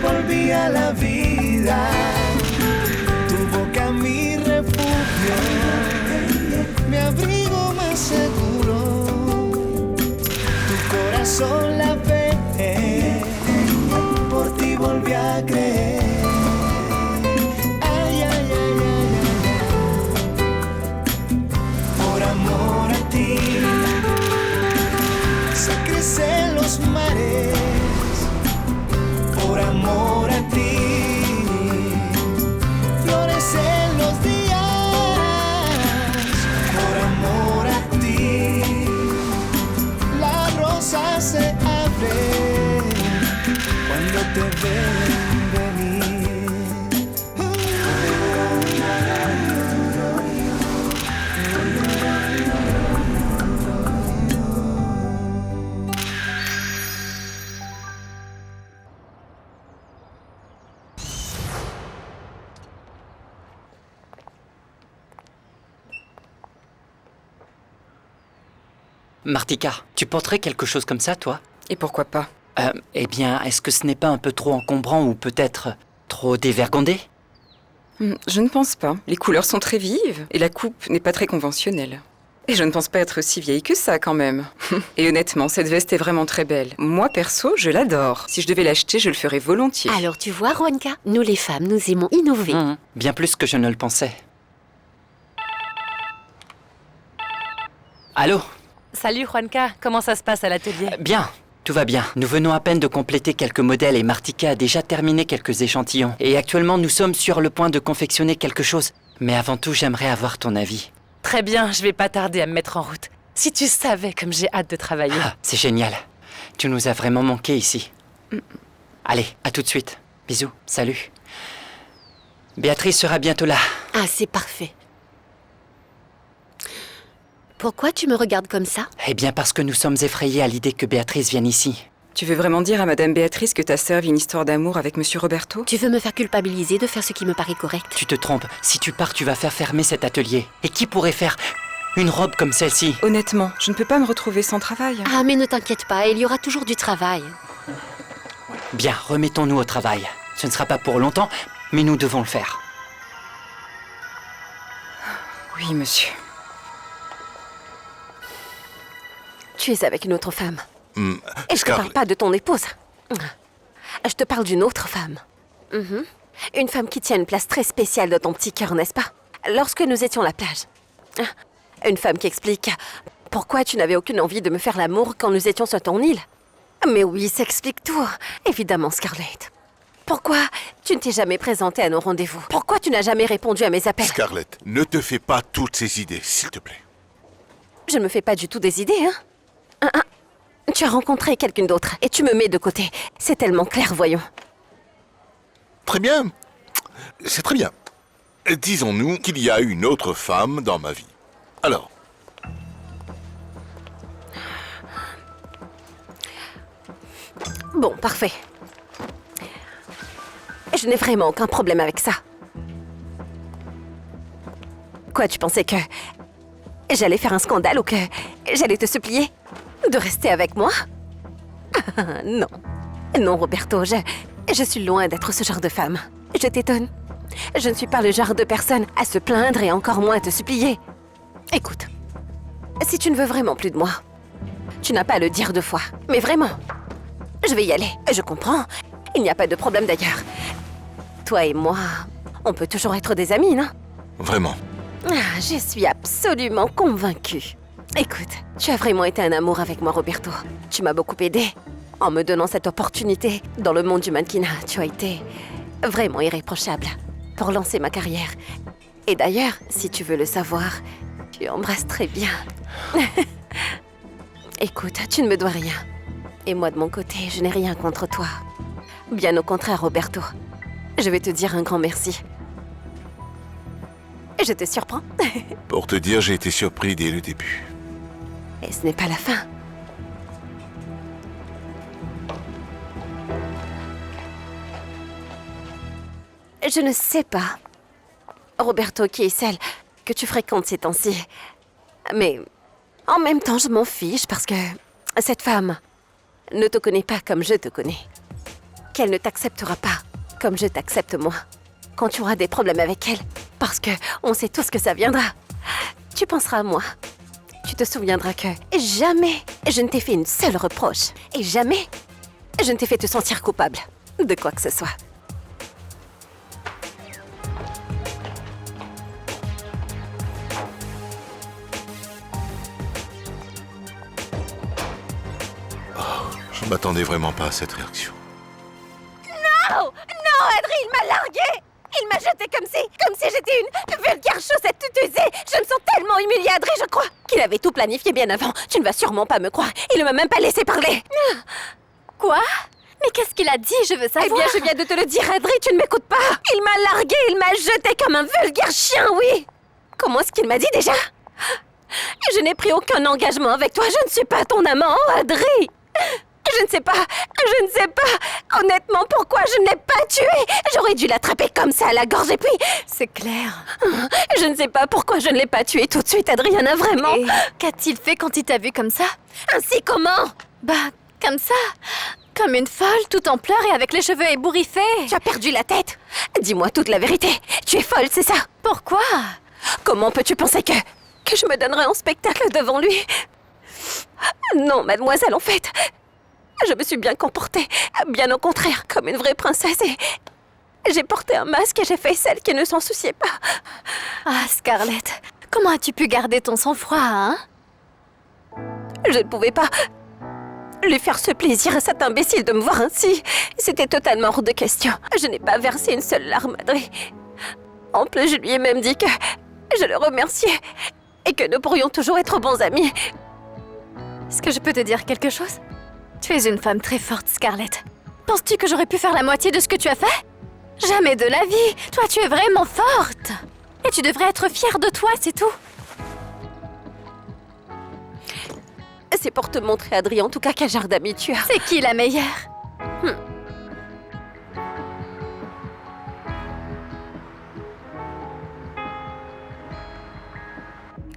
volví a la vida. Tu boca mi refugio, mi abrigo más seguro. Tu corazón la ve, por ti volví a creer. Ay, ay, ay, ay, ay. Por amor a ti se crecen los mares. Por amor a ti florecen los días. Por amor a ti la rosa se abre cuando te ven venir. Martika, tu porterais quelque chose comme ça, toi? Et pourquoi pas? Eh bien, est-ce que ce n'est pas un peu trop encombrant ou peut-être trop dévergondé? Je ne pense pas. Les couleurs sont très vives et la coupe n'est pas très conventionnelle. Et je ne pense pas être si vieille que ça, quand même. Et honnêtement, cette veste est vraiment très belle. Moi, perso, je l'adore. Si je devais l'acheter, je le ferais volontiers. Alors tu vois, Juanka, nous les femmes, nous aimons innover. Bien plus que je ne le pensais. Allô? Salut Juanka, comment ça se passe à l'atelier? Bien, tout va bien. Nous venons à peine de compléter quelques modèles et Martika a déjà terminé quelques échantillons. Et actuellement, nous sommes sur le point de confectionner quelque chose. Mais avant tout, j'aimerais avoir ton avis. Très bien, je vais pas tarder à me mettre en route. Si tu savais comme j'ai hâte de travailler. Ah, c'est génial. Tu nous as vraiment manqué ici. Allez, à tout de suite. Bisous, salut. Béatrice sera bientôt là. Ah, c'est parfait. Pourquoi tu me regardes comme ça? Eh bien parce que nous sommes effrayés à l'idée que Béatrice vienne ici. Tu veux vraiment dire à Madame Béatrice que ta sœur vit une histoire d'amour avec Monsieur Roberto? Tu veux me faire culpabiliser de faire ce qui me paraît correct? Tu te trompes. Si tu pars, tu vas faire fermer cet atelier. Et qui pourrait faire une robe comme celle-ci? Honnêtement, je ne peux pas me retrouver sans travail. Ah, mais ne t'inquiète pas, il y aura toujours du travail. Bien, remettons-nous au travail. Ce ne sera pas pour longtemps, mais nous devons le faire. Oui, monsieur. Tu es avec une autre femme. Et je te Scarlett. parle pas de ton épouse. Je te parle d'une autre femme. Une femme qui tient une place très spéciale dans ton petit cœur, n'est-ce pas? Lorsque nous étions à la plage. Une femme qui explique pourquoi tu n'avais aucune envie de me faire l'amour quand nous étions sur ton île. Mais oui, ça explique tout. Évidemment, Scarlett. Pourquoi tu ne t'es jamais présentée à nos rendez-vous? Pourquoi tu n'as jamais répondu à mes appels? Scarlett, ne te fais pas toutes ces idées, s'il te plaît. Je ne me fais pas du tout des idées, hein? Tu as rencontré quelqu'un d'autre et tu me mets de côté. C'est tellement clairvoyant. Très bien. C'est très bien. Disons-nous qu'il y a une autre femme dans ma vie. Alors, Bon, parfait. Je n'ai vraiment aucun problème avec ça. Quoi, tu pensais que j'allais faire un scandale ou que j'allais te supplier de rester avec moi? Non. Non, Roberto, je suis loin d'être ce genre de femme. Je t'étonne. Je ne suis pas le genre de personne à se plaindre et encore moins à te supplier. Écoute, si tu ne veux vraiment plus de moi, tu n'as pas à le dire 2 fois. Mais vraiment, je vais y aller. Je comprends. Il n'y a pas de problème d'ailleurs. Toi et moi, on peut toujours être des amis, non? vraiment. Ah, je suis absolument convaincue. Écoute, tu as vraiment été un amour avec moi, Roberto. Tu m'as beaucoup aidé en me donnant cette opportunité dans le monde du mannequinat. Tu as été vraiment irréprochable pour lancer ma carrière. Et d'ailleurs, si tu veux le savoir, tu embrasses très bien. Écoute, tu ne me dois rien. Et moi, de mon côté, je n'ai rien contre toi. Bien au contraire, Roberto. Je vais te dire un grand merci. Je te surprends. Pour te dire, j'ai été surpris dès le début. Et ce n'est pas la fin. Je ne sais pas, Roberto, qui est celle que tu fréquentes ces temps-ci. Mais en même temps, je m'en fiche parce que cette femme ne te connaît pas comme je te connais. qu'elle ne t'acceptera pas comme je t'accepte moi. Quand tu auras des problèmes avec elle, parce que on sait tous que ça viendra. Tu penseras à moi. Tu te souviendras que jamais je ne t'ai fait une seule reproche. Et jamais je ne t'ai fait te sentir coupable de quoi que ce soit. Je m'attendais vraiment pas à cette réaction. Non, Adri, il m'a larguée. Il m'a jetée comme si j'étais une vulgaire chaussette toute usée. Je me sens tellement humiliée, Adri, je crois qu'il avait tout planifié bien avant. Tu ne vas sûrement pas me croire. Il ne m'a même pas laissé parler. Quoi? Mais qu'est-ce qu'il a dit? Je veux savoir. Eh bien, je viens de te le dire, Adri, tu ne m'écoutes pas. Il m'a larguée, il m'a jetée comme un vulgaire chien, oui. Comment est-ce qu'il m'a dit déjà? Je n'ai pris aucun engagement avec toi. Je ne suis pas ton amant, Adri. Je ne sais pas. Honnêtement, pourquoi je ne l'ai pas tué? J'aurais dû l'attraper comme ça à la gorge et puis... C'est clair. Je ne sais pas pourquoi je ne l'ai pas tué tout de suite, Adriana, vraiment. Et qu'a-t-il fait quand il t'a vu comme ça? Ainsi, comment? Bah, comme ça. Comme une folle, tout en pleurs et avec les cheveux ébouriffés. Tu as perdu la tête. Dis-moi toute la vérité. Tu es folle, c'est ça? Pourquoi? Comment peux-tu penser que je me donnerais en spectacle devant lui? Non, mademoiselle, en fait... Je me suis bien comportée, bien au contraire, comme une vraie princesse et... J'ai porté un masque et j'ai fait celle qui ne s'en souciait pas. Ah, Scarlett, comment as-tu pu garder ton sang-froid, hein? Je ne pouvais pas lui faire ce plaisir à cet imbécile de me voir ainsi. C'était totalement hors de question. Je n'ai pas versé une seule larme, Adri. En plus, je lui ai même dit que je le remerciais et que nous pourrions toujours être bons amis. Est-ce que je peux te dire quelque chose? Tu es une femme très forte, Scarlett. Penses-tu que j'aurais pu faire la moitié de ce que tu as fait? Jamais de la vie. Toi, tu es vraiment forte. Et tu devrais être fière de toi, c'est tout. C'est pour te montrer, Adri, en tout cas, quel genre d'amis tu as. C'est qui la meilleure?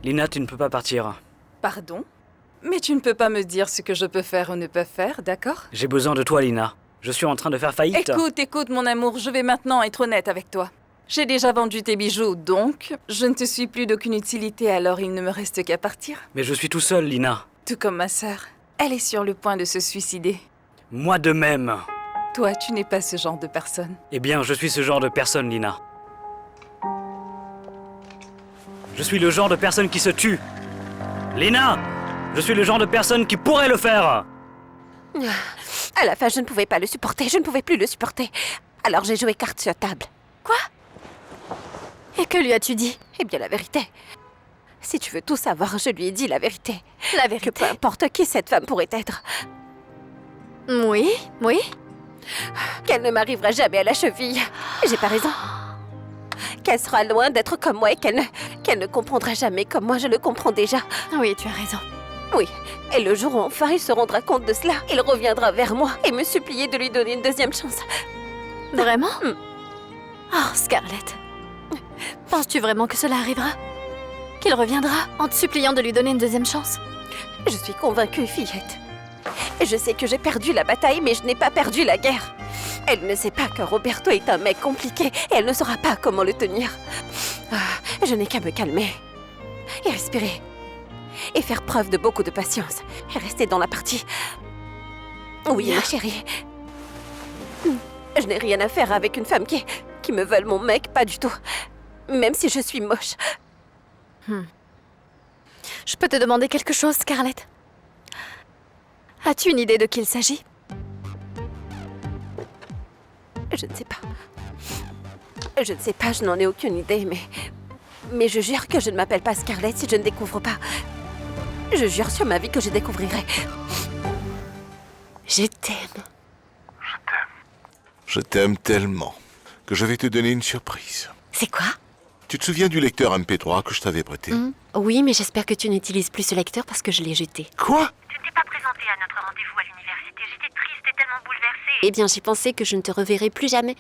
Lina, tu ne peux pas partir. Pardon? Mais tu ne peux pas me dire ce que je peux faire ou ne peux faire, d'accord? J'ai besoin de toi, Lina. Je suis en train de faire faillite. Écoute, mon amour, je vais maintenant être honnête avec toi. J'ai déjà vendu tes bijoux, donc je ne te suis plus d'aucune utilité, alors il ne me reste qu'à partir. Mais je suis tout seul, Lina. Tout comme ma sœur. Elle est sur le point de se suicider. Moi de même. Toi, tu n'es pas ce genre de personne. Eh bien, je suis ce genre de personne, Lina. Je suis le genre de personne qui se tue. Lina! Je suis le genre de personne qui pourrait le faire. À la fin, je ne pouvais pas le supporter. Je ne pouvais plus le supporter. Alors j'ai joué carte sur table. Quoi? Et que lui as-tu dit? Eh bien, la vérité. Si tu veux tout savoir, je lui ai dit la vérité. La Que vérité? peu importe qui cette femme pourrait être, Oui, oui. qu'elle ne m'arrivera jamais à la cheville. J'ai pas raison. Qu'elle sera loin d'être comme moi et qu'elle ne comprendra jamais comme moi je le comprends déjà. Oui, tu as raison. Oui, et le jour où enfin il se rendra compte de cela, il reviendra vers moi et me supplier de lui donner une deuxième chance. Vraiment? Oh, Scarlett. Penses-tu vraiment que cela arrivera? Qu'il reviendra en te suppliant de lui donner une deuxième chance? Je suis convaincue, fillette. Et je sais que j'ai perdu la bataille, mais je n'ai pas perdu la guerre. Elle ne sait pas que Roberto est un mec compliqué et elle ne saura pas comment le tenir. Je n'ai qu'à me calmer et respirer. Et faire preuve de beaucoup de patience. Et rester dans la partie. Oui, ma chérie. Je n'ai rien à faire avec une femme qui me vole mon mec, pas du tout. Même si je suis moche. Je peux te demander quelque chose, Scarlett? As-tu une idée de qui il s'agit? Je ne sais pas. Je ne sais pas, je n'en ai aucune idée, mais je jure que je ne m'appelle pas Scarlett si je ne découvre pas. Je jure sur ma vie que je découvrirai. Je t'aime. Je t'aime tellement que je vais te donner une surprise. C'est quoi? Tu te souviens du lecteur MP3 que je t'avais prêté? Oui, mais j'espère que tu n'utilises plus ce lecteur parce que je l'ai jeté. Quoi? Tu ne t'es pas présenté à notre rendez-vous à l'université. J'étais triste et tellement bouleversée. Eh bien, j'ai pensé que je ne te reverrai plus jamais.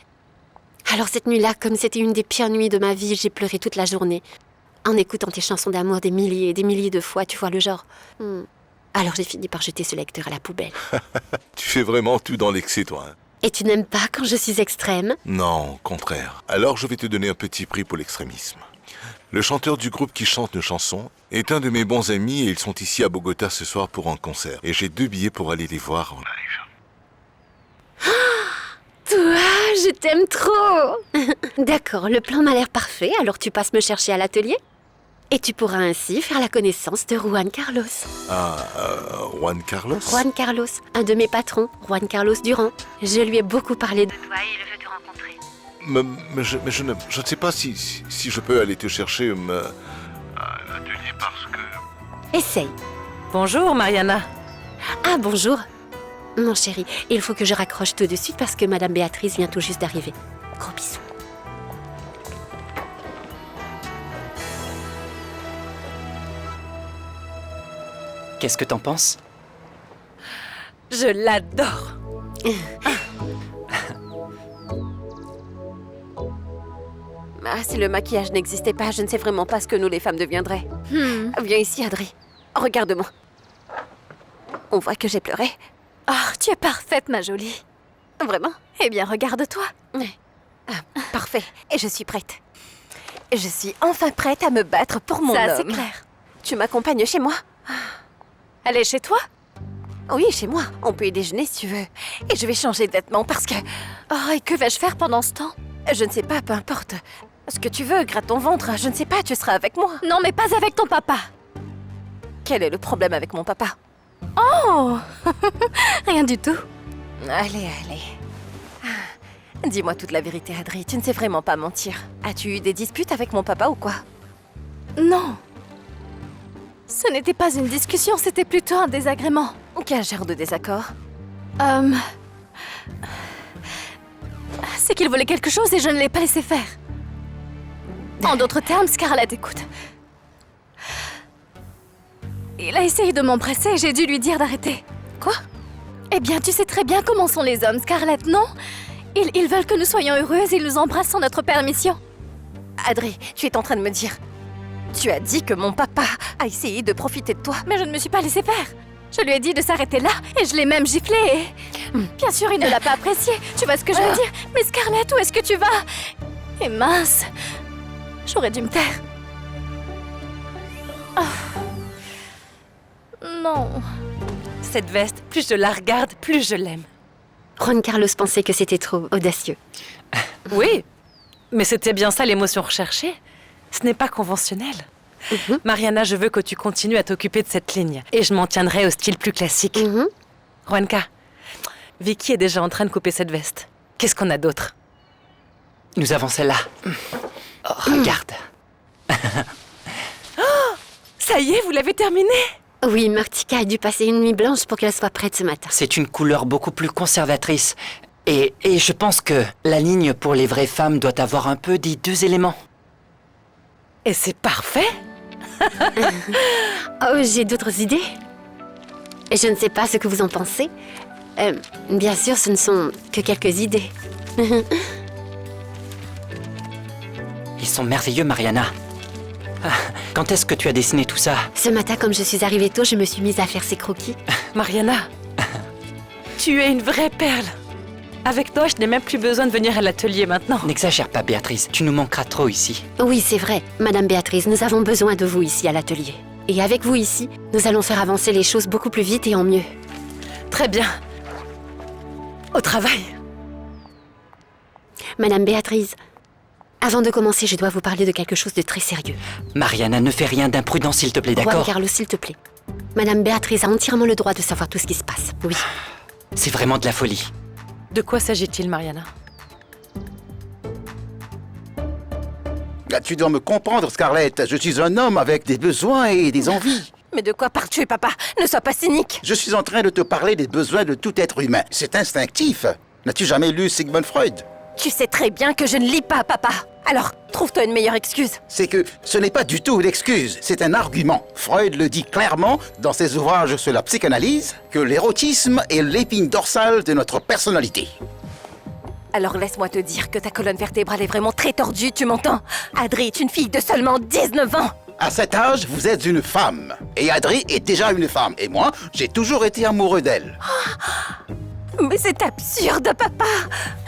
Alors cette nuit-là, comme c'était une des pires nuits de ma vie, j'ai pleuré toute la journée. En écoutant tes chansons d'amour des milliers et des milliers de fois, tu vois le genre. Alors j'ai fini par jeter ce lecteur à la poubelle. Tu fais vraiment tout dans l'excès, toi. Hein. Et tu n'aimes pas quand je suis extrême? Non, au contraire. Alors je vais te donner un petit prix pour l'extrémisme. Le chanteur du groupe qui chante nos chansons est un de mes bons amis et ils sont ici à Bogota ce soir pour un concert. Et j'ai 2 billets pour aller les voir en live. Toi, je t'aime trop. D'accord, le plan m'a l'air parfait, alors tu passes me chercher à l'atelier. Et tu pourras ainsi faire la connaissance de Juan Carlos. Juan Carlos? Juan Carlos, un de mes patrons, Juan Carlos Durand. Je lui ai beaucoup parlé de... Toi, il veut te rencontrer. Mais je ne sais pas si je peux aller te chercher à l'atelier parce que... Essaye. Bonjour, Mariana. Ah, bonjour. Mon chéri, il faut que je raccroche tout de suite parce que Madame Béatrice vient tout juste d'arriver. Gros bisous. Qu'est-ce que t'en penses? Je l'adore. Ah, si le maquillage n'existait pas, je ne sais vraiment pas ce que nous les femmes deviendraient. Viens ici, Adri. Regarde-moi. On voit que j'ai pleuré. Oh, tu es parfaite, ma jolie. Vraiment? Eh bien, regarde-toi. Parfait. Et je suis prête. Je suis enfin prête à me battre pour mon Ça, c'est homme. clair. Tu m'accompagnes chez moi? Elle est chez toi? Oui, chez moi. On peut y déjeuner si tu veux. Et je vais changer de vêtements parce que... Oh, et que vais-je faire pendant ce temps? Je ne sais pas, peu importe. Ce que tu veux, gratte ton ventre. Je ne sais pas, tu seras avec moi. Non, mais pas avec ton papa. Quel est le problème avec mon papa? Oh. Rien du tout. Allez. Dis-moi toute la vérité, Adri. Tu ne sais vraiment pas mentir. As-tu eu des disputes avec mon papa ou quoi? Non. Ce n'était pas une discussion, c'était plutôt un désagrément. Quel genre de désaccord? C'est qu'il voulait quelque chose et je ne l'ai pas laissé faire. En d'autres termes, Scarlett, écoute. Il a essayé de m'embrasser et j'ai dû lui dire d'arrêter. Quoi? Eh bien, tu sais très bien comment sont les hommes, Scarlett, non? Ils veulent que nous soyons heureuses et ils nous embrassent sans notre permission. Adri, tu es en train de me dire... Tu as dit que mon papa a essayé de profiter de toi. Mais je ne me suis pas laissé faire. Je lui ai dit de s'arrêter là et je l'ai même giflé et... Bien sûr, il ne l'a pas apprécié. Tu vois ce que je veux dire? Mais Scarlett, où est-ce que tu vas? Et mince, j'aurais dû me taire. Oh. Non. Cette veste, plus je la regarde, plus je l'aime. Juan Carlos pensait que c'était trop audacieux. Oui, mais c'était bien ça l'émotion recherchée. Ce n'est pas conventionnel. Mariana, je veux que tu continues à t'occuper de cette ligne. Et je m'en tiendrai au style plus classique. Juanca, Vicky est déjà en train de couper cette veste. Qu'est-ce qu'on a d'autre? Nous avons celle-là. Oh, regarde. Oh, ça y est, vous l'avez terminée? Oui, Martika a dû passer une nuit blanche pour qu'elle soit prête ce matin. C'est une couleur beaucoup plus conservatrice. Et je pense que la ligne pour les vraies femmes doit avoir un peu des 2 éléments. Et c'est parfait. Oh, j'ai d'autres idées. Je ne sais pas ce que vous en pensez. Bien sûr, ce ne sont que quelques idées. Ils sont merveilleux, Mariana. Quand est-ce que tu as dessiné tout ça? Ce matin, comme je suis arrivée tôt, je me suis mise à faire ces croquis. Mariana, tu es une vraie perle. Avec toi, je n'ai même plus besoin de venir à l'atelier maintenant. N'exagère pas, Béatrice. Tu nous manqueras trop ici. Oui, c'est vrai. Madame Béatrice, nous avons besoin de vous ici à l'atelier. Et avec vous ici, nous allons faire avancer les choses beaucoup plus vite et en mieux. Très bien. Au travail. Madame Béatrice, avant de commencer, je dois vous parler de quelque chose de très sérieux. Mariana, ne fais rien d'imprudent, s'il te plaît, Juan d'accord? Carlos, s'il te plaît. Madame Béatrice a entièrement le droit de savoir tout ce qui se passe. Oui. C'est vraiment de la folie. De quoi s'agit-il, Mariana? Tu dois me comprendre, Scarlett. Je suis un homme avec des besoins et des envies. Mais de quoi parles-tu, papa? Ne sois pas cynique. Je suis en train de te parler des besoins de tout être humain. C'est instinctif. N'as-tu jamais lu Sigmund Freud? Tu sais très bien que je ne lis pas, papa. Alors, trouve-toi une meilleure excuse. C'est que ce n'est pas du tout une excuse, c'est un argument. Freud le dit clairement dans ses ouvrages sur la psychanalyse que l'érotisme est l'épine dorsale de notre personnalité. Alors laisse-moi te dire que ta colonne vertébrale est vraiment très tordue, tu m'entends? Adri est une fille de seulement 19 ans. À cet âge, vous êtes une femme. Et Adri est déjà une femme. Et moi, j'ai toujours été amoureux d'elle. Mais c'est absurde, papa.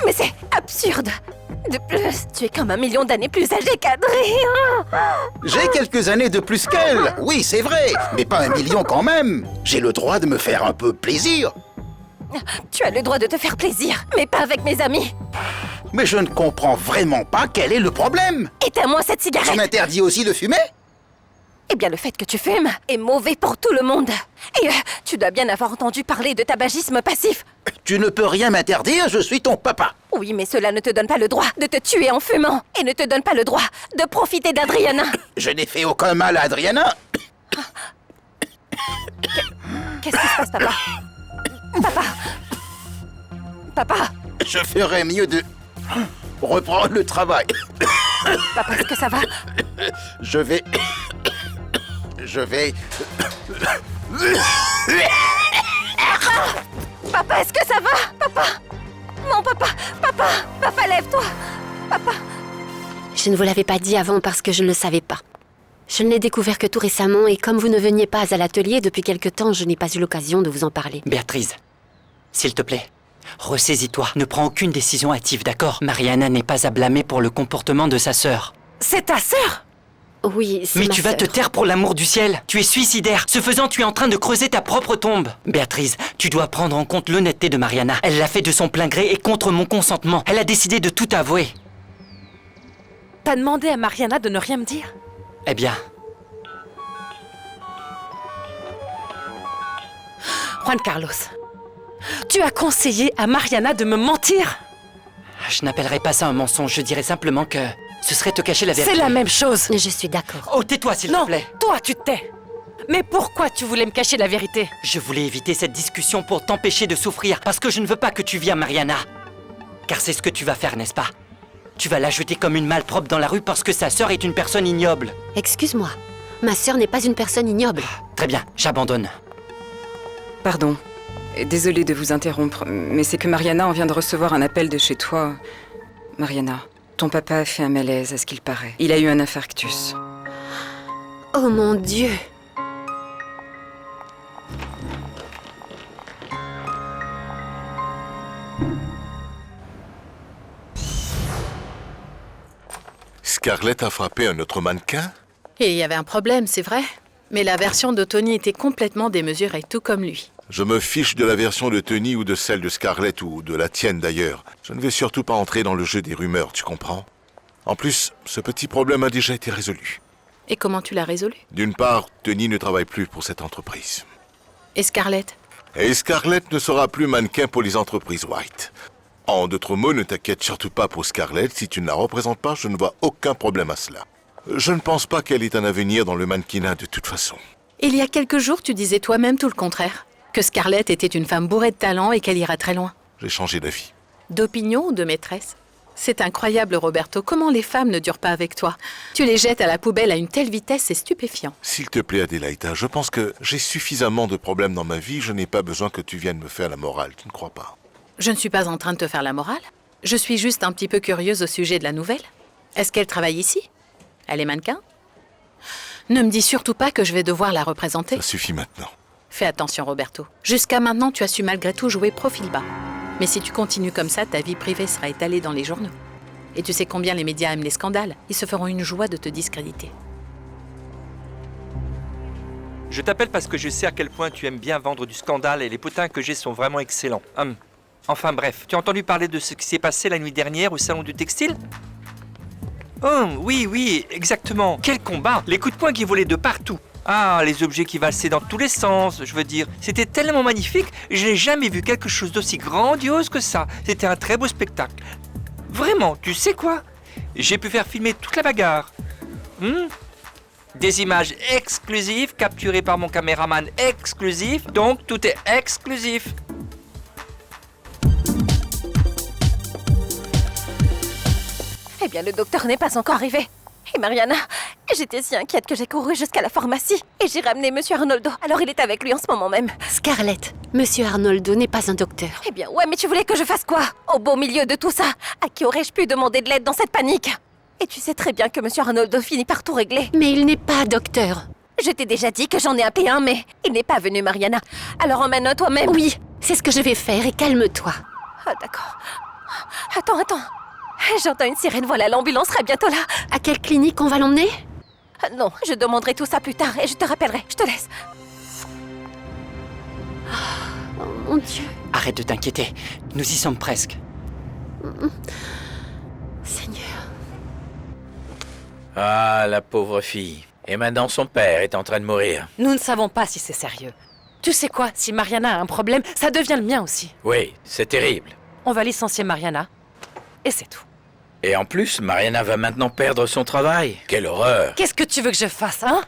Mais c'est absurde. De plus, tu es comme 1 million d'années plus âgé qu'Adrien. J'ai quelques années de plus qu'elle, oui, c'est vrai, mais pas 1 million quand même. J'ai le droit de me faire un peu plaisir. Tu as le droit de te faire plaisir, mais pas avec mes amis. Mais je ne comprends vraiment pas quel est le problème. Éteins-moi cette On cigarette. interdit aussi de fumer? Eh bien, le fait que tu fumes est mauvais pour tout le monde. Et tu dois bien avoir entendu parler de tabagisme passif. Tu ne peux rien m'interdire, je suis ton papa. Oui, mais cela ne te donne pas le droit de te tuer en fumant. Et ne te donne pas le droit de profiter d'Adriana. Je n'ai fait aucun mal à Adriana. Qu'est-ce qui se passe, papa? Papa! Papa! Je ferais mieux de reprendre le travail. Papa, est-ce que ça va? Je vais... Papa, est-ce que ça va? Papa! Non, papa! Papa! Papa, lève-toi! Papa! Je ne vous l'avais pas dit avant parce que je ne le savais pas. Je ne l'ai découvert que tout récemment et comme vous ne veniez pas à l'atelier depuis quelque temps, je n'ai pas eu l'occasion de vous en parler. Béatrice, s'il te plaît, ressaisis-toi. Ne prends aucune décision hâtive, d'accord? Mariana n'est pas à blâmer pour le comportement de sa sœur. C'est ta sœur? Oui, c'est Mais ma tu vas te sœur. taire pour l'amour du ciel. Tu es suicidaire. Ce faisant, tu es en train de creuser ta propre tombe. Béatrice, tu dois prendre en compte l'honnêteté de Mariana. Elle l'a fait de son plein gré et contre mon consentement. Elle a décidé de tout avouer. T'as demandé à Mariana de ne rien me dire? Eh bien, Juan Carlos, tu as conseillé à Mariana de me mentir? je n'appellerai pas ça un mensonge. Je dirais simplement que ce serait te cacher la vérité. C'est la même chose. Je suis d'accord. Oh, tais-toi, s'il te Non, plaît. toi, tu te tais. Mais pourquoi tu voulais me cacher la vérité? Je voulais éviter cette discussion pour t'empêcher de souffrir, parce que je ne veux pas que tu viennes, Mariana. Car c'est ce que tu vas faire, n'est-ce pas? Tu vas la jeter comme une malpropre dans la rue parce que sa sœur est une personne ignoble. Excuse-moi, ma sœur n'est pas une personne ignoble. Très bien, j'abandonne. Pardon. Désolée de vous interrompre, mais c'est que Mariana en vient de recevoir un appel de chez toi. Mariana, ton papa a fait un malaise, à ce qu'il paraît. Il a eu un infarctus. Oh mon Dieu! Scarlett a frappé un autre mannequin? Et il y avait un problème, c'est vrai. Mais la version de Tony était complètement démesurée, tout comme lui. Je me fiche de la version de Tony ou de celle de Scarlett ou de la tienne d'ailleurs. Je ne vais surtout pas entrer dans le jeu des rumeurs, tu comprends? En plus, ce petit problème a déjà été résolu. Et comment tu l'as résolu? D'une part, Tony ne travaille plus pour cette entreprise. Et Scarlett? Et Scarlett ne sera plus mannequin pour les entreprises White. En d'autres mots, ne t'inquiète surtout pas pour Scarlett. Si tu ne la représentes pas, je ne vois aucun problème à cela. Je ne pense pas qu'elle ait un avenir dans le mannequinat de toute façon. Il y a quelques jours, tu disais toi-même tout le contraire. Que Scarlett était une femme bourrée de talent et qu'elle ira très loin. J'ai changé d'avis. D'opinion ou de maîtresse? C'est incroyable, Roberto. Comment les femmes ne durent pas avec toi? Tu les jettes à la poubelle à une telle vitesse, c'est stupéfiant. S'il te plaît, Adélaïda, je pense que j'ai suffisamment de problèmes dans ma vie. Je n'ai pas besoin que tu viennes me faire la morale, tu ne crois pas? Je ne suis pas en train de te faire la morale. Je suis juste un petit peu curieuse au sujet de la nouvelle. Est-ce qu'elle travaille ici? Elle est mannequin? Ne me dis surtout pas que je vais devoir la représenter. Ça suffit maintenant. Fais attention, Roberto. Jusqu'à maintenant, tu as su malgré tout jouer profil bas. Mais si tu continues comme ça, ta vie privée sera étalée dans les journaux. Et tu sais combien les médias aiment les scandales. Ils se feront une joie de te discréditer. Je t'appelle parce que je sais à quel point tu aimes bien vendre du scandale et les potins que j'ai sont vraiment excellents. Enfin bref, tu as entendu parler de ce qui s'est passé la nuit dernière au salon du textile? Oh, oui, exactement. Quel combat! Les coups de poing qui volaient de partout. Ah, les objets qui valsaient dans tous les sens, je veux dire. C'était tellement magnifique, je n'ai jamais vu quelque chose d'aussi grandiose que ça. C'était un très beau spectacle. Vraiment, tu sais quoi? J'ai pu faire filmer toute la bagarre. Des images exclusives capturées par mon caméraman exclusif, donc tout est exclusif. Eh bien, le docteur n'est pas encore arrivé. Et Mariana, j'étais si inquiète que j'ai couru jusqu'à la pharmacie. Et j'ai ramené Monsieur Arnoldo. Alors il est avec lui en ce moment même. Scarlett, Monsieur Arnoldo n'est pas un docteur. Eh bien, ouais, mais tu voulais que je fasse quoi? Au beau milieu de tout ça, à qui aurais-je pu demander de l'aide dans cette panique? Et tu sais très bien que Monsieur Arnoldo finit par tout régler. Mais il n'est pas docteur. Je t'ai déjà dit que j'en ai appelé un, mais il n'est pas venu, Mariana. Alors emmène-le toi-même. Oui, C'est ce que je vais faire et calme-toi. Ah, d'accord. Attends. J'entends une sirène, voilà, l'ambulance sera bientôt là. À quelle clinique on va l'emmener? Non, je demanderai tout ça plus tard et je te rappellerai. Je te laisse. Oh mon Dieu. Arrête de t'inquiéter. Nous y sommes presque. Seigneur. Ah, la pauvre fille. Et maintenant, son père est en train de mourir. Nous ne savons pas si c'est sérieux. Tu sais quoi, si Mariana a un problème, ça devient le mien aussi. Oui, c'est terrible. On va licencier Mariana, et c'est tout. Et en plus, Mariana va maintenant perdre son travail. Quelle horreur! Qu'est-ce que tu veux que je fasse, hein?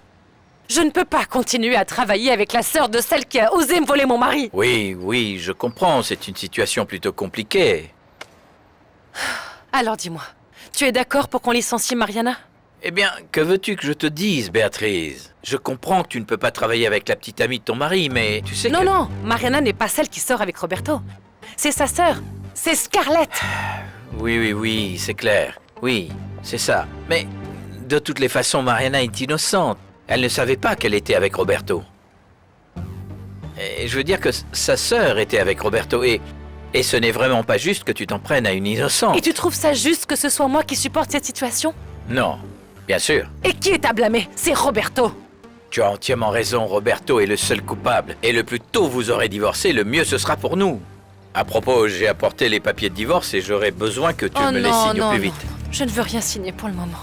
Je ne peux pas continuer à travailler avec la sœur de celle qui a osé me voler mon mari. Oui, je comprends, c'est une situation plutôt compliquée. Alors dis-moi, tu es d'accord pour qu'on licencie Mariana? Eh bien, que veux-tu que je te dise, Béatrice? Je comprends que tu ne peux pas travailler avec la petite amie de ton mari, mais tu sais que... Non, Mariana n'est pas celle qui sort avec Roberto. C'est sa sœur, c'est Scarlett. Oui, c'est clair. Oui, c'est ça. Mais, de toutes les façons, Mariana est innocente. Elle ne savait pas qu'elle était avec Roberto. Et je veux dire que sa sœur était avec Roberto, et ce n'est vraiment pas juste que tu t'en prennes à une innocente. Et tu trouves ça juste que ce soit moi qui supporte cette situation? Non, bien sûr. Et qui est à blâmer? C'est Roberto. Tu as entièrement raison, Roberto est le seul coupable. Et le plus tôt vous aurez divorcé, le mieux ce sera pour nous. À propos, j'ai apporté les papiers de divorce et j'aurais besoin que tu me les signes au plus vite. Je ne veux rien signer pour le moment.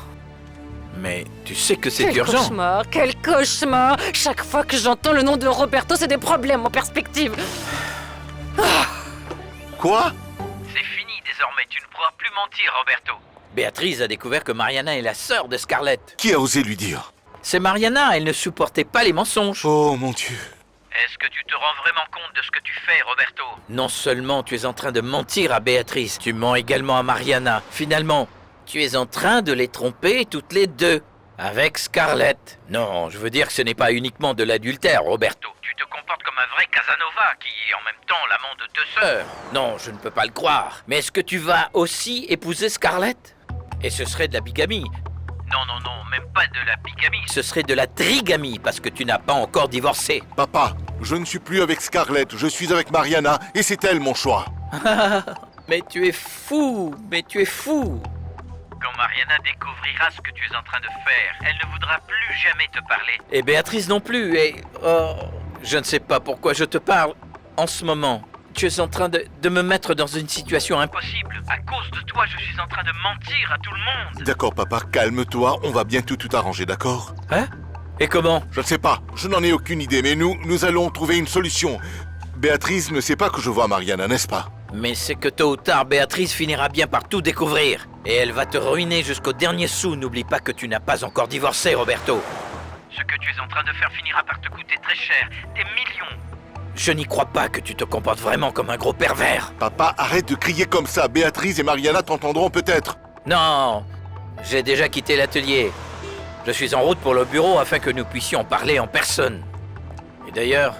Mais tu sais que c'est urgent. Quel cauchemar! Chaque fois que j'entends le nom de Roberto, c'est des problèmes en perspective. Quoi? C'est fini désormais, tu ne pourras plus mentir, Roberto. Béatrice a découvert que Mariana est la sœur de Scarlett. Qui a osé lui dire? C'est Mariana, elle ne supportait pas les mensonges. Oh mon Dieu. Est-ce que tu te rends vraiment compte de ce que tu fais, Roberto? Non seulement tu es en train de mentir à Béatrice, tu mens également à Mariana. Finalement, tu es en train de les tromper toutes les deux. Avec Scarlett. Non, je veux dire que ce n'est pas uniquement de l'adultère, Roberto. Tu te comportes comme un vrai Casanova qui est en même temps l'amant de deux sœurs. Non, je ne peux pas le croire. Mais est-ce que tu vas aussi épouser Scarlett? Et ce serait de la bigamie. Non, même pas de la bigamie. Ce serait de la trigamie parce que tu n'as pas encore divorcé. Papa, je ne suis plus avec Scarlett, je suis avec Mariana et c'est elle mon choix. Mais tu es fou, Quand Mariana découvrira ce que tu es en train de faire, elle ne voudra plus jamais te parler. Et Béatrice non plus, et... Oh, je ne sais pas pourquoi je te parle en ce moment. Tu es en train de me mettre dans une situation impossible. À cause de toi, je suis en train de mentir à tout le monde. D'accord papa, calme-toi, on va bientôt tout arranger, d'accord? Hein? Et comment? Je ne sais pas, je n'en ai aucune idée, mais nous allons trouver une solution. Béatrice ne sait pas que je vois Mariana, n'est-ce pas? Mais c'est que tôt ou tard, Béatrice finira bien par tout découvrir. Et elle va te ruiner jusqu'au dernier sou. N'oublie pas que tu n'as pas encore divorcé, Roberto. Ce que tu es en train de faire finira par te coûter très cher. Des millions. Je n'y crois pas que tu te comportes vraiment comme un gros pervers. Papa, arrête de crier comme ça. Béatrice et Mariana t'entendront peut-être. Non, j'ai déjà quitté l'atelier. Je suis en route pour le bureau afin que nous puissions parler en personne. Et d'ailleurs,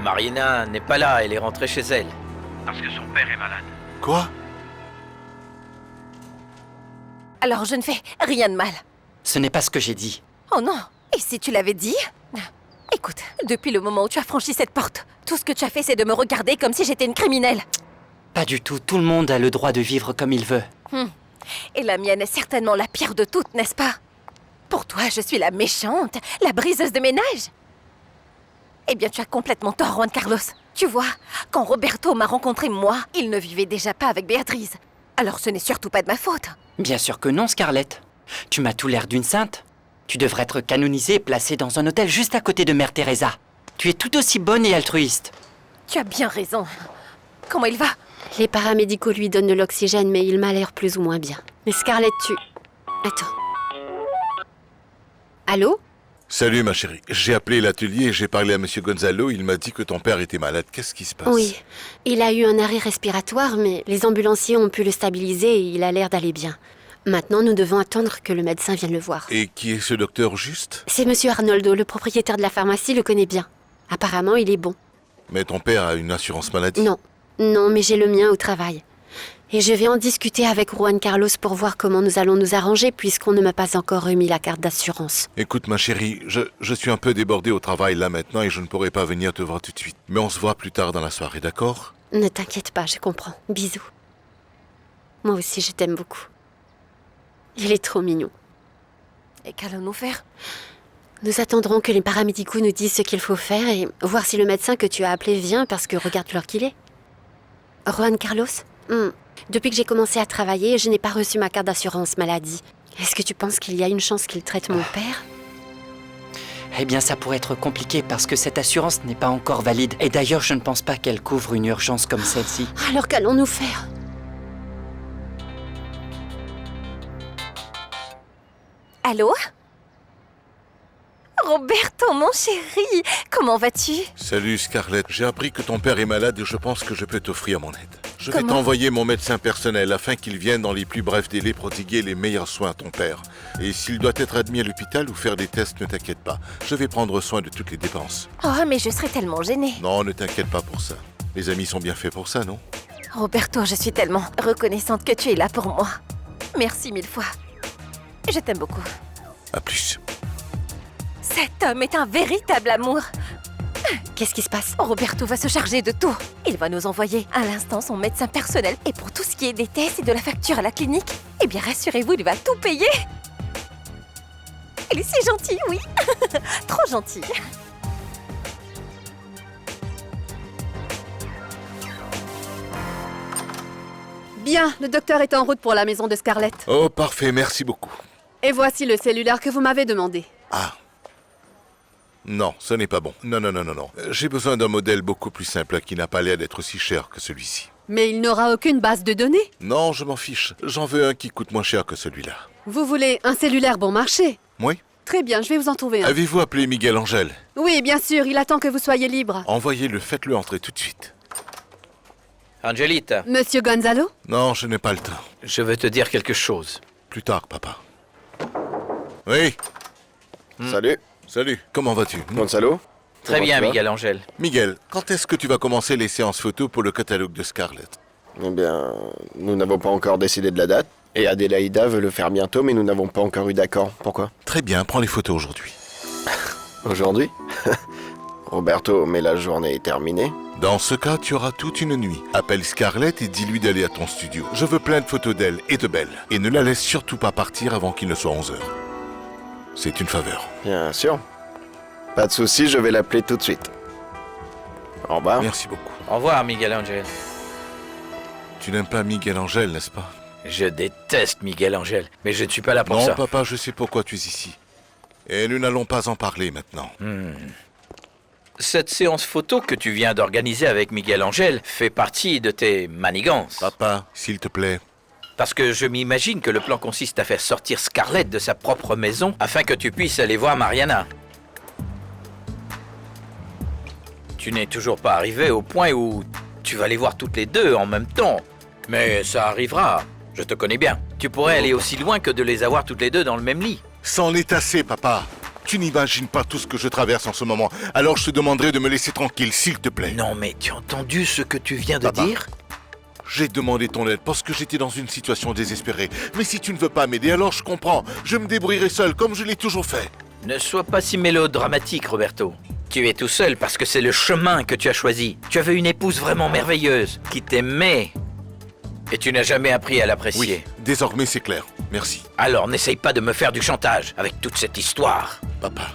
Mariana n'est pas là, elle est rentrée chez elle. Parce que son père est malade. Quoi? Alors je ne fais rien de mal. Ce n'est pas ce que j'ai dit. Oh non. Et si tu l'avais dit? Écoute, depuis le moment où tu as franchi cette porte, tout ce que tu as fait, c'est de me regarder comme si j'étais une criminelle. Pas du tout, tout le monde a le droit de vivre comme il veut. Et la mienne est certainement la pire de toutes, n'est-ce pas? Pour toi, je suis la méchante, la briseuse de ménage. Eh bien, tu as complètement tort, Juan Carlos. Tu vois, quand Roberto m'a rencontré, moi, il ne vivait déjà pas avec Béatrice. Alors ce n'est surtout pas de ma faute. Bien sûr que non, Scarlett. Tu m'as tout l'air d'une sainte. Tu devrais être canonisée et placée dans un hôtel juste à côté de Mère Teresa. Tu es tout aussi bonne et altruiste. Tu as bien raison. Comment il va? Les paramédicaux lui donnent de l'oxygène, mais il m'a l'air plus ou moins bien. Mais Scarlett, Attends. Allô? Salut ma chérie. J'ai appelé l'atelier et j'ai parlé à Monsieur Gonzalo. Il m'a dit que ton père était malade. Qu'est-ce qui se passe? Oui. Il a eu un arrêt respiratoire, mais les ambulanciers ont pu le stabiliser et il a l'air d'aller bien. Maintenant, nous devons attendre que le médecin vienne le voir. Et qui est ce docteur juste? C'est Monsieur Arnoldo, le propriétaire de la pharmacie, le connaît bien. Apparemment, il est bon. Mais ton père a une assurance maladie? Non, mais j'ai le mien au travail. Et je vais en discuter avec Juan Carlos pour voir comment nous allons nous arranger puisqu'on ne m'a pas encore remis la carte d'assurance. Écoute ma chérie, je suis un peu débordé au travail là maintenant et je ne pourrai pas venir te voir tout de suite. Mais on se voit plus tard dans la soirée, d'accord? Ne t'inquiète pas, je comprends. Bisous. Moi aussi, je t'aime beaucoup. Il est trop mignon. Et qu'allons-nous faire? Nous attendrons que les paramédicaux nous disent ce qu'il faut faire et voir si le médecin que tu as appelé vient parce que regarde l'heure qu'il est. Juan Carlos? Depuis que j'ai commencé à travailler, je n'ai pas reçu ma carte d'assurance maladie. Est-ce que tu penses qu'il y a une chance qu'il traite mon père? Eh bien, ça pourrait être compliqué parce que cette assurance n'est pas encore valide. Et d'ailleurs, je ne pense pas qu'elle couvre une urgence comme celle-ci. Alors qu'allons-nous faire? Allô? Roberto, mon chéri, comment vas-tu? Salut Scarlett, j'ai appris que ton père est malade et je pense que je peux t'offrir mon aide. Je vais Comment? t'envoyer mon médecin personnel afin qu'il vienne dans les plus brefs délais prodiguer les meilleurs soins à ton père. Et s'il doit être admis à l'hôpital ou faire des tests, ne t'inquiète pas. Je vais prendre soin de toutes les dépenses. Oh, mais je serais tellement gênée. Non, ne t'inquiète pas pour ça. Les amis sont bien faits pour ça, non? Roberto, je suis tellement reconnaissante que tu es là pour moi. Merci 1000 fois. Je t'aime beaucoup. À plus. Cet homme est un véritable amour. Qu'est-ce qui se passe? Roberto va se charger de tout. Il va nous envoyer à l'instant son médecin personnel. Et pour tout ce qui est des tests et de la facture à la clinique, eh bien rassurez-vous, il va tout payer. Il est si gentil, oui. Trop gentil. Bien, le docteur est en route pour la maison de Scarlett. Oh, parfait, merci beaucoup. Et voici le cellulaire que vous m'avez demandé. Ah. Non, ce n'est pas bon. Non. J'ai besoin d'un modèle beaucoup plus simple qui n'a pas l'air d'être aussi cher que celui-ci. Mais il n'aura aucune base de données. Non, je m'en fiche. J'en veux un qui coûte moins cher que celui-là. Vous voulez un cellulaire bon marché? Oui. Très bien, je vais vous en trouver un. Avez-vous appelé Miguel Angel? Oui, bien sûr, il attend que vous soyez libre. Envoyez-le, faites-le entrer tout de suite. Angelita. Monsieur Gonzalo? Non, je n'ai pas le temps. Je veux te dire quelque chose. Plus tard, papa. Oui. Salut. Salut, comment vas-tu? Gonzalo? Très bien, Miguel Angel. Miguel, quand est-ce que tu vas commencer les séances photos pour le catalogue de Scarlett? Eh bien, nous n'avons pas encore décidé de la date. Et Adélaïda veut le faire bientôt, mais nous n'avons pas encore eu d'accord. Pourquoi? Très bien, prends les photos aujourd'hui. Aujourd'hui? Roberto, mais la journée est terminée. Dans ce cas, tu auras toute une nuit. Appelle Scarlett et dis-lui d'aller à ton studio. Je veux plein de photos d'elle et de Belle. Et ne la laisse surtout pas partir avant qu'il ne soit 11h. C'est une faveur. Bien sûr. Pas de souci, je vais l'appeler tout de suite. Au revoir. Merci beaucoup. Au revoir, Miguel Angel. Tu n'aimes pas Miguel Angel, n'est-ce pas? Je déteste Miguel Angel, mais je ne suis pas là pour ça. Non, papa, je sais pourquoi tu es ici. Et nous n'allons pas en parler maintenant. Cette séance photo que tu viens d'organiser avec Miguel Angel fait partie de tes manigances. Papa, s'il te plaît. Parce que je m'imagine que le plan consiste à faire sortir Scarlett de sa propre maison afin que tu puisses aller voir Mariana. Tu n'es toujours pas arrivé au point où tu vas les voir toutes les deux en même temps. Mais ça arrivera, je te connais bien. Tu pourrais aller aussi loin que de les avoir toutes les deux dans le même lit. C'en est assez, papa. Tu n'imagines pas tout ce que je traverse en ce moment. Alors je te demanderai de me laisser tranquille, s'il te plaît. Non, mais tu as entendu ce que tu viens de dire? J'ai demandé ton aide parce que j'étais dans une situation désespérée. Mais si tu ne veux pas m'aider, alors je comprends. Je me débrouillerai seul, comme je l'ai toujours fait. Ne sois pas si mélodramatique, Roberto. Tu es tout seul parce que c'est le chemin que tu as choisi. Tu avais une épouse vraiment merveilleuse, qui t'aimait. Et tu n'as jamais appris à l'apprécier. Oui, désormais c'est clair. Merci. Alors n'essaye pas de me faire du chantage avec toute cette histoire. Papa,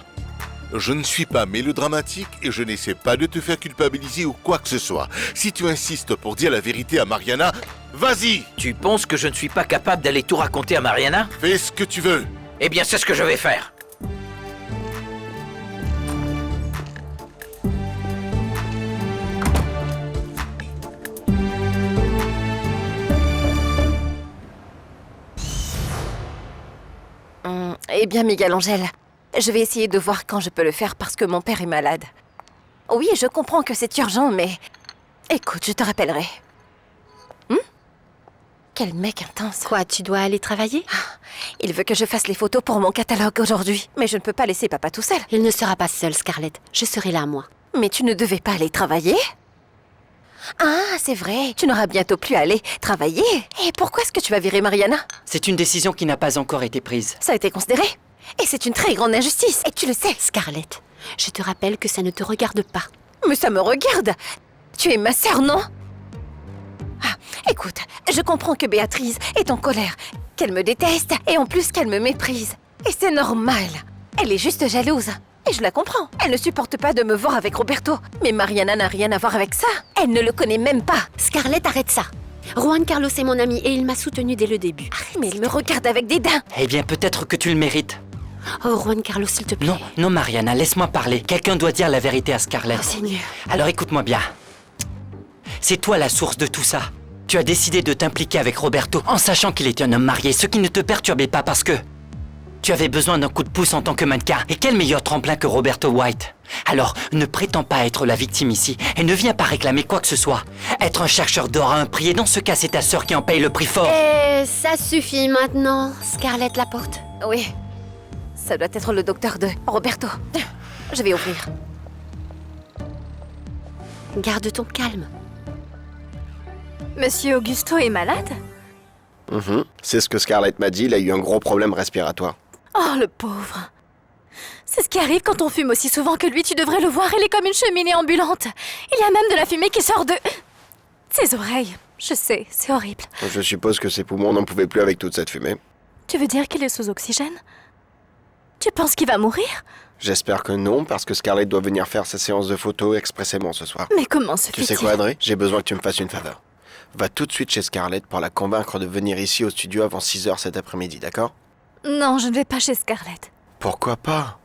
je ne suis pas mélodramatique et je n'essaie pas de te faire culpabiliser ou quoi que ce soit. Si tu insistes pour dire la vérité à Mariana, vas-y! Tu penses que je ne suis pas capable d'aller tout raconter à Mariana? Fais ce que tu veux. Eh bien, c'est ce que je vais faire. Eh bien, Miguel Angel, je vais essayer de voir quand je peux le faire parce que mon père est malade. Oui, je comprends que c'est urgent, mais... Écoute, je te rappellerai. Quel mec intense. Quoi, tu dois aller travailler? Il veut que je fasse les photos pour mon catalogue aujourd'hui. Mais je ne peux pas laisser papa tout seul. Il ne sera pas seul, Scarlett. Je serai là, moi. Mais tu ne devais pas aller travailler? Ah, c'est vrai. Tu n'auras bientôt plus à aller travailler. Et pourquoi est-ce que tu vas virer Mariana? C'est une décision qui n'a pas encore été prise. Ça a été considéré. Et c'est une très grande injustice. Et tu le sais. Scarlett, je te rappelle que ça ne te regarde pas. Mais ça me regarde. Tu es ma sœur, non? Ah, écoute, je comprends que Béatrice est en colère, qu'elle me déteste et en plus qu'elle me méprise. Et c'est normal. Elle est juste jalouse. Et je la comprends. Elle ne supporte pas de me voir avec Roberto. Mais Mariana n'a rien à voir avec ça. Elle ne le connaît même pas. Scarlett, arrête ça. Juan Carlos est mon ami et il m'a soutenue dès le début. Mais il me regarde avec dédain. Eh bien, peut-être que tu le mérites. Oh, Juan Carlos, s'il te plaît. Non, non, Mariana, laisse-moi parler. Quelqu'un doit dire la vérité à Scarlett. Oh, Seigneur. Alors écoute-moi bien. C'est toi la source de tout ça. Tu as décidé de t'impliquer avec Roberto en sachant qu'il était un homme marié, ce qui ne te perturbait pas parce que tu avais besoin d'un coup de pouce en tant que mannequin. Et quel meilleur tremplin que Roberto White? Alors, ne prétends pas être la victime ici et ne viens pas réclamer quoi que ce soit. Être un chercheur d'or a un prix et dans ce cas, c'est ta sœur qui en paye le prix fort. Ça suffit maintenant. Scarlett Laporte. Oui. Ça doit être le docteur de Roberto. Je vais ouvrir. Garde ton calme. Monsieur Augusto est malade? C'est ce que Scarlett m'a dit, il a eu un gros problème respiratoire. Oh, le pauvre. C'est ce qui arrive quand on fume aussi souvent que lui, tu devrais le voir, il est comme une cheminée ambulante. Il y a même de la fumée qui sort de ses oreilles. Je sais, c'est horrible. Je suppose que ses poumons n'en pouvaient plus avec toute cette fumée. Tu veux dire qu'il est sous oxygène? Tu penses qu'il va mourir? J'espère que non, parce que Scarlett doit venir faire sa séance de photos expressément ce soir. Mais comment se fait-il? Tu sais quoi, André? J'ai besoin que tu me fasses une faveur. Va tout de suite chez Scarlett pour la convaincre de venir ici au studio avant 6h cet après-midi, d'accord? Non, je ne vais pas chez Scarlett. Pourquoi pas?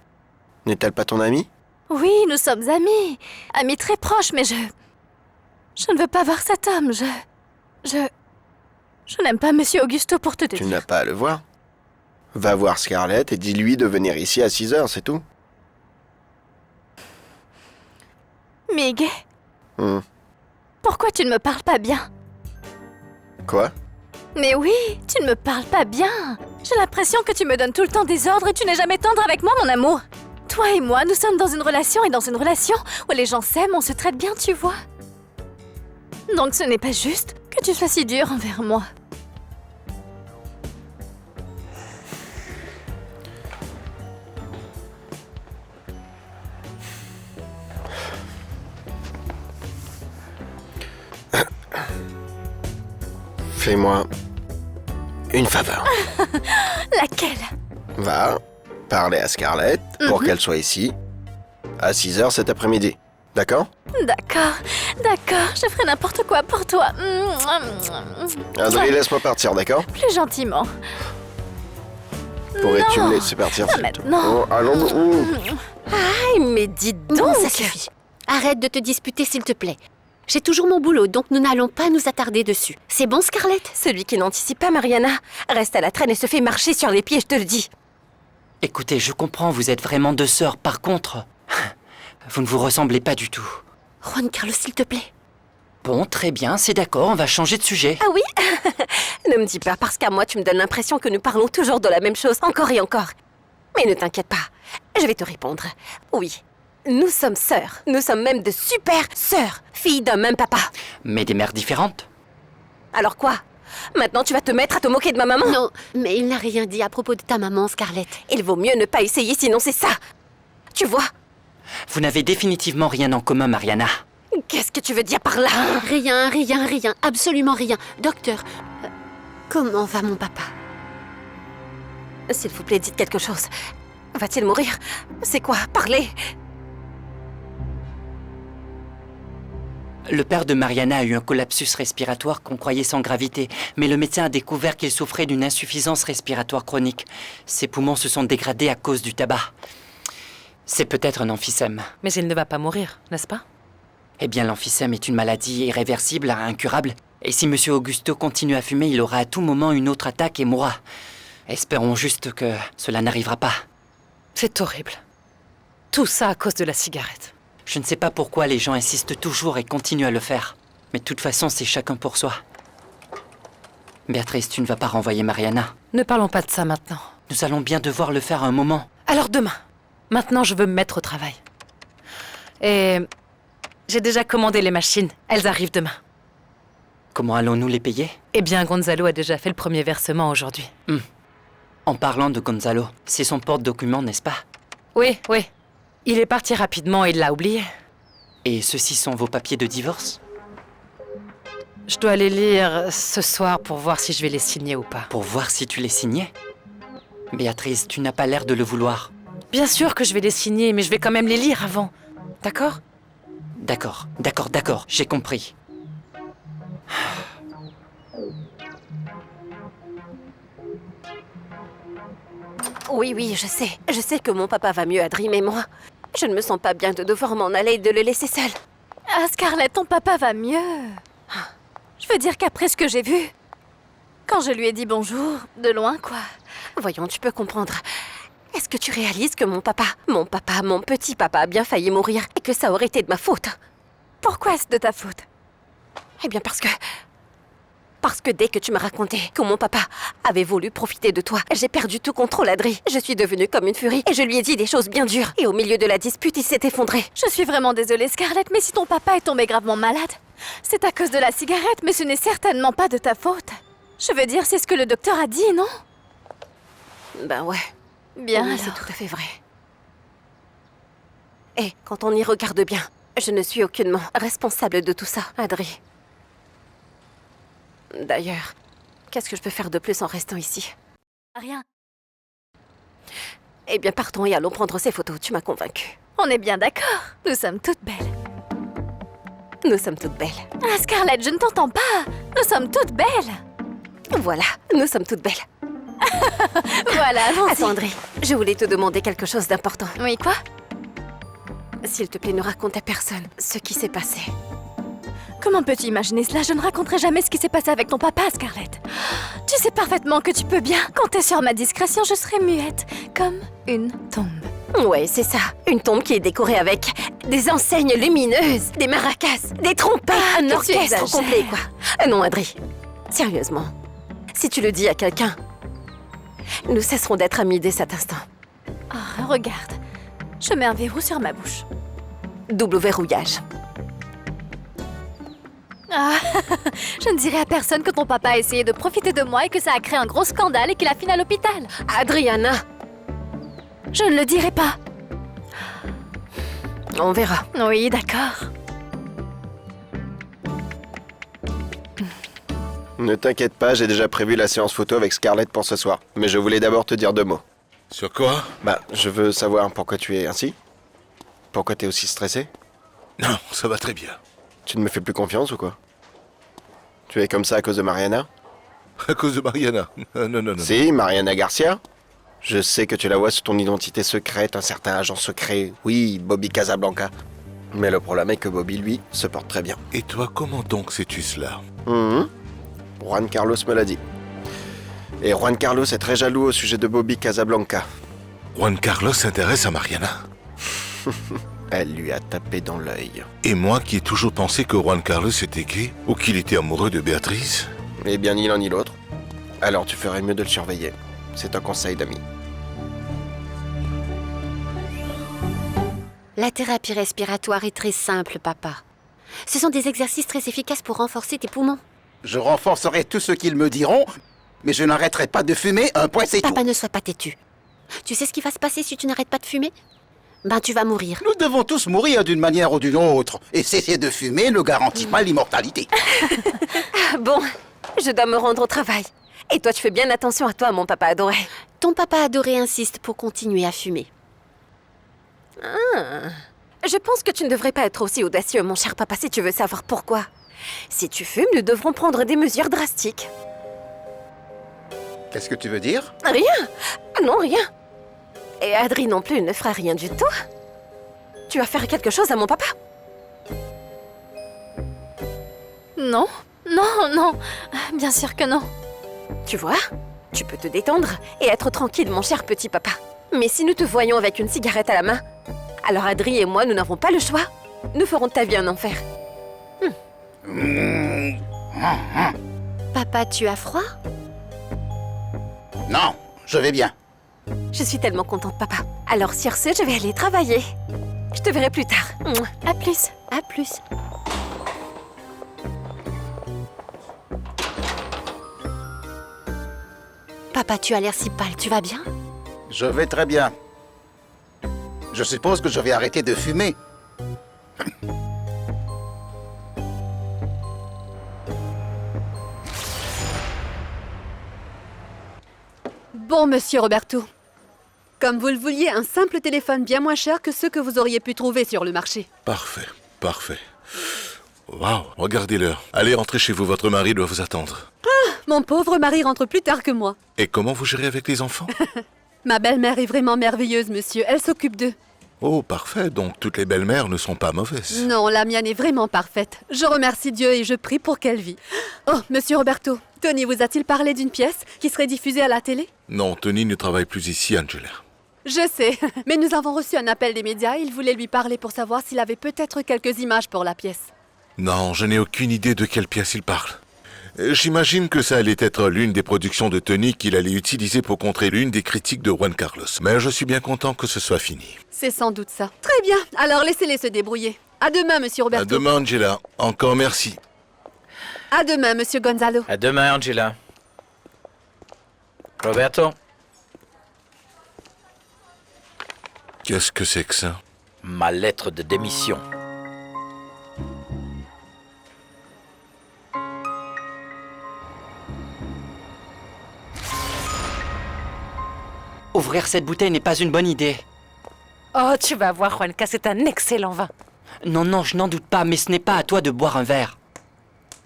N'est-elle pas ton amie? Oui, nous sommes amis. Amis très proches, mais je ne veux pas voir cet homme. Je n'aime pas Monsieur Augusto pour te dire. Tu n'as pas à le voir. Va voir Scarlett et dis-lui de venir ici à 6h, c'est tout. Miguel, pourquoi tu ne me parles pas bien? Quoi? Mais oui, tu ne me parles pas bien. J'ai l'impression que tu me donnes tout le temps des ordres et tu n'es jamais tendre avec moi, mon amour. Toi et moi, nous sommes dans une relation et dans une relation où les gens s'aiment, on se traite bien, tu vois. Donc ce n'est pas juste que tu sois si dur envers moi. Fais-moi une faveur. Laquelle? Va parler à Scarlett pour qu'elle soit ici à 6h cet après-midi. D'accord? D'accord, d'accord, je ferai n'importe quoi pour toi. André, laisse-moi partir, d'accord? Plus gentiment. Pourrais-tu Non. me laisser partir? Pas maintenant. Oh, allons. Aïe, mais dis donc. Non, ça suffit. Arrête de te disputer, s'il te plaît. J'ai toujours mon boulot, donc nous n'allons pas nous attarder dessus. C'est bon, Scarlett? Celui qui n'anticipe pas, Mariana, reste à la traîne et se fait marcher sur les pieds, je te le dis. Écoutez, je comprends, vous êtes vraiment deux sœurs. Par contre, vous ne vous ressemblez pas du tout. Juan Carlos, s'il te plaît. Bon, très bien, c'est d'accord, on va changer de sujet. Ah oui? Ne me dis pas, parce qu'à moi, tu me donnes l'impression que nous parlons toujours de la même chose, encore et encore. Mais ne t'inquiète pas, je vais te répondre. Oui, nous sommes sœurs. Nous sommes même de super sœurs, filles d'un même papa. Mais des mères différentes. Alors quoi? Maintenant, tu vas te mettre à te moquer de ma maman? Non, mais il n'a rien dit à propos de ta maman, Scarlett. Il vaut mieux ne pas essayer, sinon c'est ça. Tu vois? Vous n'avez définitivement rien en commun, Mariana. Qu'est-ce que tu veux dire par là? Rien, absolument rien. Docteur, comment va mon papa? S'il vous plaît, dites quelque chose. Va-t-il mourir? C'est quoi? Parlez! Le père de Mariana a eu un collapsus respiratoire qu'on croyait sans gravité, mais le médecin a découvert qu'il souffrait d'une insuffisance respiratoire chronique. Ses poumons se sont dégradés à cause du tabac. C'est peut-être un emphysème. Mais il ne va pas mourir, n'est-ce pas? Eh bien, l'emphysème est une maladie irréversible, incurable. Et si Monsieur Augusto continue à fumer, il aura à tout moment une autre attaque et mourra. Espérons juste que cela n'arrivera pas. C'est horrible. Tout ça à cause de la cigarette. Je ne sais pas pourquoi les gens insistent toujours et continuent à le faire. Mais de toute façon, c'est chacun pour soi. Béatrice, tu ne vas pas renvoyer Mariana. Ne parlons pas de ça maintenant. Nous allons bien devoir le faire à un moment. Alors demain. Maintenant, je veux me mettre au travail. Et J'ai déjà commandé les machines. Elles arrivent demain. Comment allons-nous les payer? Eh bien, Gonzalo a déjà fait le premier versement aujourd'hui. En parlant de Gonzalo, c'est son porte-document, n'est-ce pas? Oui, oui. Il est parti rapidement et il l'a oublié. Et ceux-ci sont vos papiers de divorce? Je dois les lire ce soir pour voir si je vais les signer ou pas. Pour voir si tu les signais? Béatrice, tu n'as pas l'air de le vouloir. Bien sûr que je vais les signer, mais je vais quand même les lire avant. D'accord? D'accord, j'ai compris. Oui, je sais. Je sais que mon papa va mieux, Adri, mais moi, je ne me sens pas bien de devoir m'en aller et de le laisser seul. Ah, Scarlett, ton papa va mieux. Je veux dire qu'après ce que j'ai vu, quand je lui ai dit bonjour, de loin, quoi. Voyons, tu peux comprendre. Est-ce que tu réalises que mon petit papa a bien failli mourir et que ça aurait été de ma faute? Pourquoi est-ce de ta faute? Eh bien parce que dès que tu m'as raconté que mon papa avait voulu profiter de toi, j'ai perdu tout contrôle, Adri. Je suis devenue comme une furie et je lui ai dit des choses bien dures. Et au milieu de la dispute, il s'est effondré. Je suis vraiment désolée, Scarlett, mais si ton papa est tombé gravement malade, c'est à cause de la cigarette, mais ce n'est certainement pas de ta faute. Je veux dire, c'est ce que le docteur a dit, non? Ben ouais. Bien, oui, c'est tout à fait vrai. Et quand on y regarde bien, je ne suis aucunement responsable de tout ça, Adri. D'ailleurs, qu'est-ce que je peux faire de plus en restant ici? Rien. Eh bien, partons et allons prendre ces photos, tu m'as convaincue. On est bien d'accord, nous sommes toutes belles. Nous sommes toutes belles. Ah, Scarlett, je ne t'entends pas. Nous sommes toutes belles. Voilà, nous sommes toutes belles. Voilà, allons-y. Attends, André, je voulais te demander quelque chose d'important. Oui, quoi? S'il te plaît, ne raconte à personne ce qui s'est passé. Comment peux-tu imaginer cela? Je ne raconterai jamais ce qui s'est passé avec ton papa, Scarlett. Tu sais parfaitement que tu peux bien compter sur ma discrétion. Je serai muette, comme une tombe. Ouais, c'est ça. Une tombe qui est décorée avec des enseignes lumineuses, des maracas, des trompettes, un orchestre complet, quoi. Non, Adri, sérieusement, si tu le dis à quelqu'un, nous cesserons d'être amis dès cet instant. Oh, regarde, je mets un verrou sur ma bouche. Double verrouillage. Ah, je ne dirai à personne que ton papa a essayé de profiter de moi et que ça a créé un gros scandale et qu'il a fini à l'hôpital. Adriana! Je ne le dirai pas. On verra. Oui, d'accord. Ne t'inquiète pas, j'ai déjà prévu la séance photo avec Scarlett pour ce soir. Mais je voulais d'abord te dire 2 mots. Sur quoi? Bah, je veux savoir pourquoi tu es ainsi. Pourquoi t'es aussi stressé? Non, ça va très bien. Tu ne me fais plus confiance ou quoi? Tu es comme ça à cause de Mariana? À cause de Mariana? Non. Si, Mariana Garcia. Je sais que tu la vois sous ton identité secrète, un certain agent secret. Oui, Bobby Casablanca. Mais le problème est que Bobby, lui, se porte très bien. Et toi, comment donc sais-tu cela? Juan Carlos me l'a dit. Et Juan Carlos est très jaloux au sujet de Bobby Casablanca. Juan Carlos s'intéresse à Mariana? Elle lui a tapé dans l'œil. Et moi qui ai toujours pensé que Juan Carlos était gay, ou qu'il était amoureux de Béatrice? Eh bien, ni l'un ni l'autre. Alors tu ferais mieux de le surveiller. C'est un conseil d'ami. La thérapie respiratoire est très simple, papa. Ce sont des exercices très efficaces pour renforcer tes poumons. Je renforcerai tout ce qu'ils me diront, mais je n'arrêterai pas de fumer, un point c'est tout. Papa, ne sois pas têtu. Tu sais ce qui va se passer si tu n'arrêtes pas de fumer? Ben, tu vas mourir. Nous devons tous mourir d'une manière ou d'une autre. Et cesser de fumer ne garantit pas l'immortalité. Bon, je dois me rendre au travail. Et toi, tu fais bien attention à toi, mon papa adoré. Ton papa adoré insiste pour continuer à fumer. Ah. Je pense que tu ne devrais pas être aussi audacieux, mon cher papa, si tu veux savoir pourquoi. Si tu fumes, nous devrons prendre des mesures drastiques. Qu'est-ce que tu veux dire? Rien. Non, rien. Et Adri non plus ne fera rien du tout. Tu vas faire quelque chose à mon papa? Non, non. Bien sûr que non. Tu vois, tu peux te détendre et être tranquille, mon cher petit papa. Mais si nous te voyons avec une cigarette à la main, alors Adri et moi, nous n'avons pas le choix. Nous ferons de ta vie un enfer. Papa, tu as froid? Non, je vais bien. Je suis tellement contente, papa. Alors sur ce, je vais aller travailler. Je te verrai plus tard. À plus. À plus. Papa, tu as l'air si pâle, tu vas bien? Je vais très bien. Je suppose que je vais arrêter de fumer. Bon, monsieur Roberto. Comme vous le vouliez, un simple téléphone bien moins cher que ceux que vous auriez pu trouver sur le marché. Parfait, parfait. Waouh, regardez l'heure. Allez, rentrez chez vous, votre mari doit vous attendre. Ah, mon pauvre mari rentre plus tard que moi. Et comment vous gérez avec les enfants? Ma belle-mère est vraiment merveilleuse, monsieur. Elle s'occupe d'eux. Oh, parfait, donc toutes les belles-mères ne sont pas mauvaises. Non, la mienne est vraiment parfaite. Je remercie Dieu et je prie pour qu'elle vive. Oh, monsieur Roberto, Tony vous a-t-il parlé d'une pièce qui serait diffusée à la télé? Non, Tony ne travaille plus ici, Angela. Je sais, mais nous avons reçu un appel des médias et il voulait lui parler pour savoir s'il avait peut-être quelques images pour la pièce. Non, je n'ai aucune idée de quelle pièce il parle. J'imagine que ça allait être l'une des productions de Tony qu'il allait utiliser pour contrer l'une des critiques de Juan Carlos. Mais je suis bien content que ce soit fini. C'est sans doute ça. Très bien, alors laissez-les se débrouiller. À demain, monsieur Roberto. À demain, Angela. Encore merci. À demain, monsieur Gonzalo. À demain, Angela. Roberto. Qu'est-ce que c'est que ça? Ma lettre de démission. Ouvrir cette bouteille n'est pas une bonne idée. Oh, tu vas voir, Juanca, c'est un excellent vin. Non, non, je n'en doute pas, mais ce n'est pas à toi de boire un verre.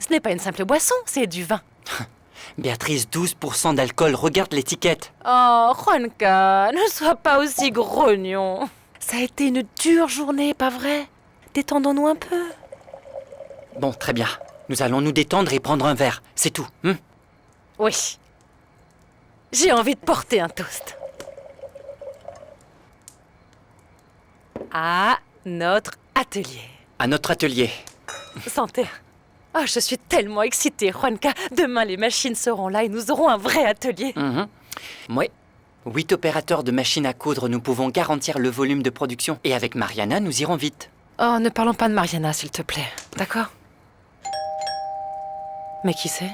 Ce n'est pas une simple boisson, c'est du vin. Béatrice, 12% d'alcool, regarde l'étiquette. Oh, Juanca, ne sois pas aussi grognon. Ça a été une dure journée, pas vrai? Détendons-nous un peu. Bon, très bien. Nous allons nous détendre et prendre un verre, c'est tout. Oui. J'ai envie de porter un toast. À notre atelier. À notre atelier. Santé. Oh, je suis tellement excitée, Juanca. Demain, les machines seront là et nous aurons un vrai atelier. Oui. 8 opérateurs de machines à coudre, nous pouvons garantir le volume de production. Et avec Mariana, nous irons vite. Oh, ne parlons pas de Mariana, s'il te plaît. D'accord? Mais qui c'est?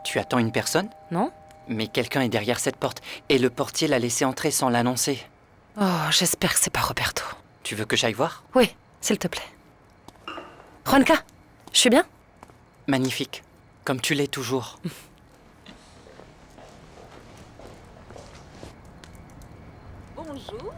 Tu attends une personne? Non? Mais quelqu'un est derrière cette porte. Et le portier l'a laissé entrer sans l'annoncer. Oh, j'espère que c'est pas Roberto. Tu veux que j'aille voir? Oui, s'il te plaît. Juanca, je suis bien? Magnifique. Comme tu l'es toujours. Bonjour.